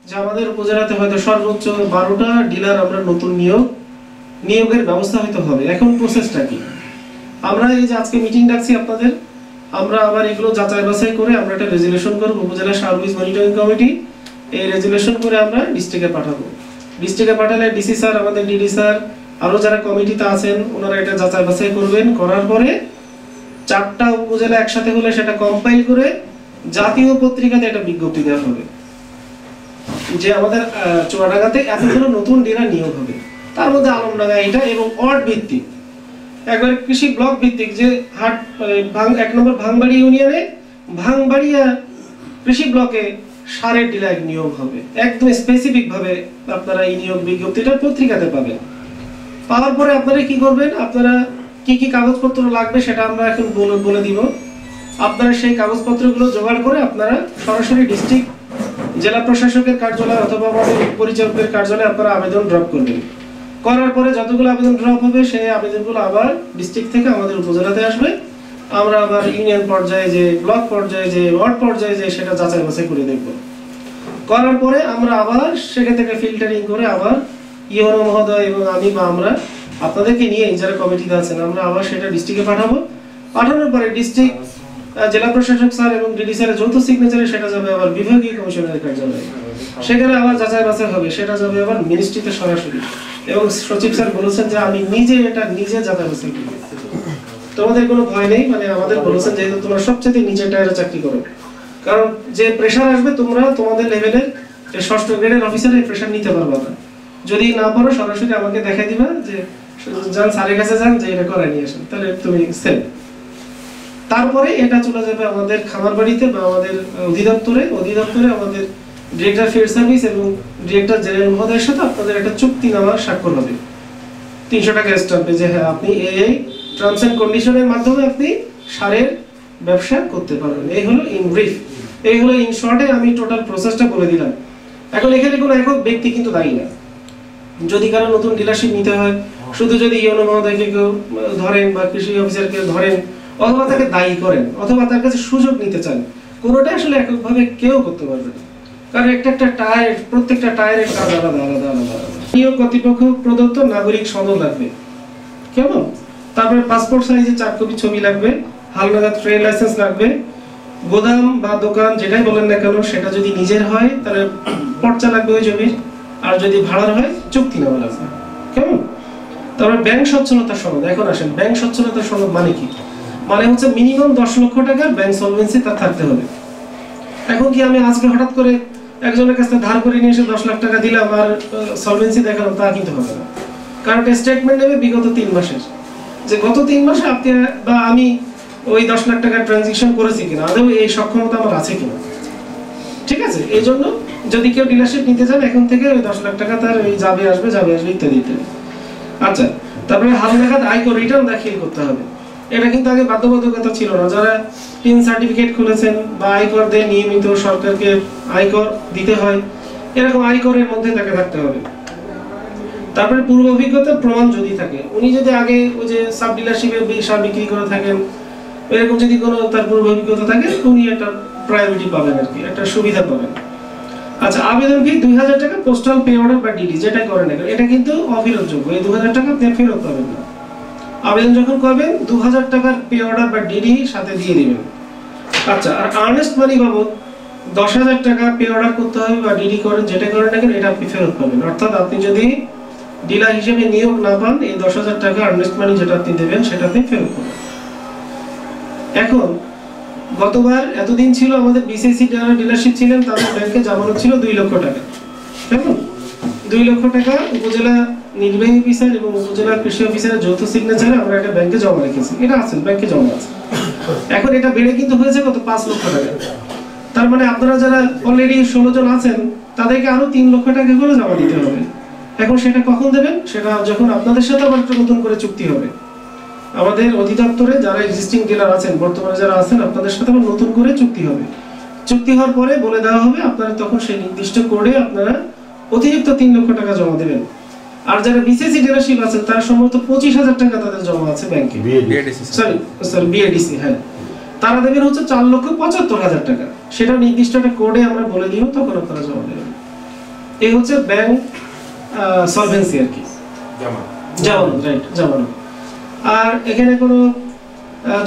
যে আমাদের উপজেলাতে হয়তো সর্বোচ্চ 12টা ডিলার আমরা নতুন নিয়োগের ব্যবস্থা হয়তো হবে। এখন প্রসেসটা কি? আমরা এই যে আজকে মিটিং ডাকছি আপনাদের, আমরা আবার এগুলো যাচাই বাছাই করে আমরা একটা রেজুলেশন করব। উপজেলা সার্ভিস মনিটরিং কমিটি এই রেজুলেশন করে আমরা ডিস্ট্রিক্টে পাঠাবো। ডিস্ট্রিক্টে পাঠালে ডিসি স্যার, আমাদের ডিডি স্যার, আরো যারা কমিটিতে আছেন ওনারা এটা যাচাই বাছাই করবেন। করার পরে 4টা উপজেলা একসাথে হলে সেটা কম্পাইল করে জাতীয় পত্রিকাতে একটা বিজ্ঞপ্তি দেওয়া হবে যে আমাদের চুয়াডাঙ্গাতে এতগুলো নতুন ডিলার নিয়োগ হবে। তার মধ্যে আলমডাঙ্গা এটা, এবং ওয়ার্ড ভিত্তিক একবার কৃষি ব্লক ভিত্তিক যে হাট 1 নম্বর ভাঙবাড়ি ইউনিয়নে ভাঙবাড়িয়া কৃষি ব্লকে সারের ডিলার নিয়োগ হবে। একদম স্পেসিফিক ভাবে আপনারা এই নিয়োগ বিজ্ঞপ্তিটা পত্রিকাতে পাবেন। পাওয়ার পরে আপনারা কি করবেন, আপনারা কি কি কাগজপত্র লাগবে সেটা আমরা এখন বলে দিব। আপনারা সেই কাগজপত্রগুলো জোগাড় করে আপনারা সরাসরি ডিস্ট্রিক্ট জেলা প্রশাসকের কার্যালয় অথবা আমাদের পরিচালকের কার্যালয়ে আপনারা আবেদন ড্রপ করবেন। করার পরে যতগুলো আবেদন ড্রপ হবে সেই আবেদনগুলো আবার ডিস্ট্রিক্ট থেকে আমাদের উপজেলাতে আসবে। আমরা আবার ইউনিয়ন পর্যায়ে যে, ব্লক পর্যায়ে যে, ওয়ার্ড পর্যায়ে যে সেটা যাচাই বাছাই করে দেখব। করার পরে আমরা আবার সেখান থেকে ফিল্টারিং করে আবার ইওনো মহোদয় এবং আমি বা আমরা আপনাদেরকে নিয়ে যারা কমিটিতে আছেন আমরা আবার সেটা ডিস্ট্রিক্টে পাঠাবো। পাঠানোর পরে ডিস্ট্রিক্ট জেলা প্রশাসক স্যার এবং ডিডি স্যারের যৌথ সিগনেচারে সেটা যাবে আবার বিভাগীয় কমিশনারের কার্যালয়ে, সেখানে আবার যাচাই বাছাই হবে, সেটা যাবে আবার মিনিস্ট্রিতে সরাসরি। এবং সচিব স্যার বলেছেন যে আমি নিজে যাচাই বাছাই করব, তোমাদের কোনো ভয় নেই। মানে আমাদের বলেছেন যেহেতু তোমরা সবচেয়ে নিচের টায়ারে চাকরি করো, কারণ যে প্রেশার আসবে তোমরা তোমাদের লেভেলের 6ষ্ঠ গ্রেডের অফিসার এই প্রেশার নিতে পারবে না। যদি না পারো সরাসরি আমাকে দেখাই দিবা যে যান স্যারের কাছে যান যে এটা করাই নিয়ে আসেন, তাহলে তুমি সেভ। তারপরে এটা চলে যাবে আমাদের খামারবাড়িতে বা আমাদের অধিদপ্তরে আমাদের ডিরেক্টর ফিল্ড সার্ভিস এবং ডিরেক্টর জেনারেল মহোদয়ের সাথে আপনাদের একটা চুক্তিনামা স্বাক্ষর হবে 300 টাকা স্ট্যাম্পে, যে হ্যাঁ আপনি এই টার্মস এন্ড কন্ডিশনের মাধ্যমে আপনি সারের ব্যবসা করতে পারবেন। এই হলো ইন ব্রিফ, এই হলো ইন শর্টে আমি টোটাল প্রসেসটা বলে দিলাম। এখন এখানে কোনো একক ব্যক্তি কিন্তু দায়ী না। যদি কারো নতুন ডিলারশিপ নিতে হয়, শুধু যদি ইওনো মহোদয়কে কেউ ধরেন বা কৃষি অফিসারকে ধরেন অথবা তাকে দায়ী করেন অথবা তার কাছে সুযোগ নিতে চান, কোনোটা আসলে এককভাবে কেউ করতে পারবে না। কারণ একটা টায়ার, প্রত্যেকটা টায়ারের কাজ আলাদা আলাদা আলাদা আলাদা। নিয়োগ কর্তৃপক্ষ প্রদত্ত নাগরিক সনদ লাগবে, কেমন? তারপরে পাসপোর্ট সাইজের 4 কপি ছবি লাগবে, হালনাগাদ ট্রেড লাইসেন্স লাগবে, গোদাম বা দোকান যেটাই বলেন না কেন সেটা যদি নিজের হয় তাহলে পর্চা লাগবে ওই জমির, আর যদি ভাড়ার হয় চুক্তিনামা লাগবে, কেমন? তারপরে ব্যাংক সচ্ছলতা সনদ। এখন আসেন, ব্যাংক সচ্ছলতা সনদ মানে কি? মানে হচ্ছে মিনিমাম 10 লক্ষ টাকার ব্যাংক সলভেন্সি তার থাকতে হবে। এখন কি আমি আজকে হঠাৎ করে একজনের কাছে ধার করে নিয়ে এসে 10 লাখ টাকা দিলাম আর সলভেন্সি দেখালাম, তা কিন্তু হবে না। কারণ স্টেটমেন্ট নেবে বিগত 3 মাসের, যে গত 3 মাসে আপনি বা আমি ওই 10 লাখ টাকার ট্রানজাকশন করেছি কিনা, আদৌ এই সক্ষমতা আমার আছে কিনা। ঠিক আছে, এই জন্য যদি কেউ ডিলারশিপ নিতে চান এখন থেকে ওই 10 লাখ টাকা তার ওই যাবে আসবে ইত্যাদি ইত্যাদি। আচ্ছা, তারপরে হালনাগাদ আয়কর রিটার্ন দাখিল করতে হবে। এটা কিন্তু আগে বাধ্যবাধকতা ছিল না। যারা টিন সার্টিফিকেট খুলেছেন বা আয়কর দেন নিয়মিত, সরকারকে আয়কর দিতে হয়, এরকম আয়করের মধ্যে তাকে থাকতে হবে। তারপরে পূর্ব অভিজ্ঞতার প্রমাণ যদি থাকে, উনি যদি আগে ওই যে সাব ডিলারশিপে সার বিক্রি করে থাকেন, এরকম যদি কোনো তার পূর্ব অভিজ্ঞতা থাকে উনি একটা প্রায়োরিটি পাবেন, আর কি একটা সুবিধা পাবেন। আচ্ছা, আবেদন ফি 2000 টাকা পোস্টাল পে অর্ডার বা ডিডি যেটা করেন না, এটা কিন্তু অফেরতযোগ্য। এই 2000 টাকা আপনি ফেরত পাবেন না। আবেদন যখন করবেন 2000 টাকার পে অর্ডার বা ডিডি সাথে দিয়ে দিবেন। আচ্ছা, আর আর্নেস্ট মানি বাবদ 10,000 টাকা পে অর্ডার করতে হবে বা ডিডি করেন যেটা করেন না, এটা আপনি ফেরত পাবেন। অর্থাৎ আপনি যদি ডিলার হিসেবে নিয়োগ না পান, এই 10,000 টাকা আর্নেস্ট মানি যেটা আপনি দেবেন সেটা আপনি ফেরত পাবেন। এখন গতবার এতদিন ছিল আমাদের বিসিসি যারা ডিলারশিপ ছিলেন তাদের ব্যাংকে জামানত ছিল 2 লক্ষ টাকা, কেমন? 2 লক্ষ টাকা উপজেলা নির্বাহী অফিসার এবং উপজেলা কৃষি অফিসারের যৌথ সিগনেচারে আমরা একটা ব্যাংকে জমা রেখেছি। এটা আছে ব্যাংকে জমা আছে। এখন এটা বেড়ে কিন্তু হয়েছে কত, 5 লক্ষ টাকা। তার মানে আপনারা যারা অলরেডি 16 জন আছেন তাদেরকে আরো 3 লক্ষ টাকা করে জমা দিতে হবে। এখন সেটা কখন দেবেন? সেটা যখন আপনাদের সাথে আবার একটা নতুন করে চুক্তি হবে। আমাদের অধিদপ্তরে যারা এক্সিস্টিং ডিলার আছেন, বর্তমানে যারা আছেন, আপনাদের সাথে আবার নতুন করে চুক্তি হবে। চুক্তি হওয়ার পরে বলে দেওয়া হবে আপনারা তখন সেই নির্দিষ্ট কোডে আপনারা অতিরিক্ত 3 লক্ষ টাকা জমা দেবেন। আর যারা বিসিসি ডিলারশিপ আছেন তারা সম্ভবত 25,000 টাকা তাদের জমা আছে ব্যাংকে, বিএডিসি, হ্যাঁ, তারা দেবেন হচ্ছে 4,75,000 টাকা। সেটা নির্দিষ্ট একটা কোডে আমরা বলে দিব, তখন আপনারা জমা দেবেন। এই হচ্ছে ব্যাংক সলভেন্সি আর কি, জামানত, রাইট, জামানত। আর এখানে কোনো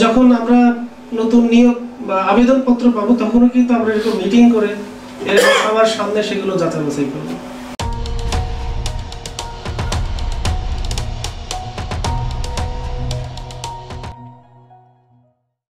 যখন আমরা নতুন নিয়োগ বা আবেদনপত্র পাবো তখনও কিন্তু আমরা এরকম মিটিং করে সবার সামনে সেগুলো যাচাই বাছাই করবো।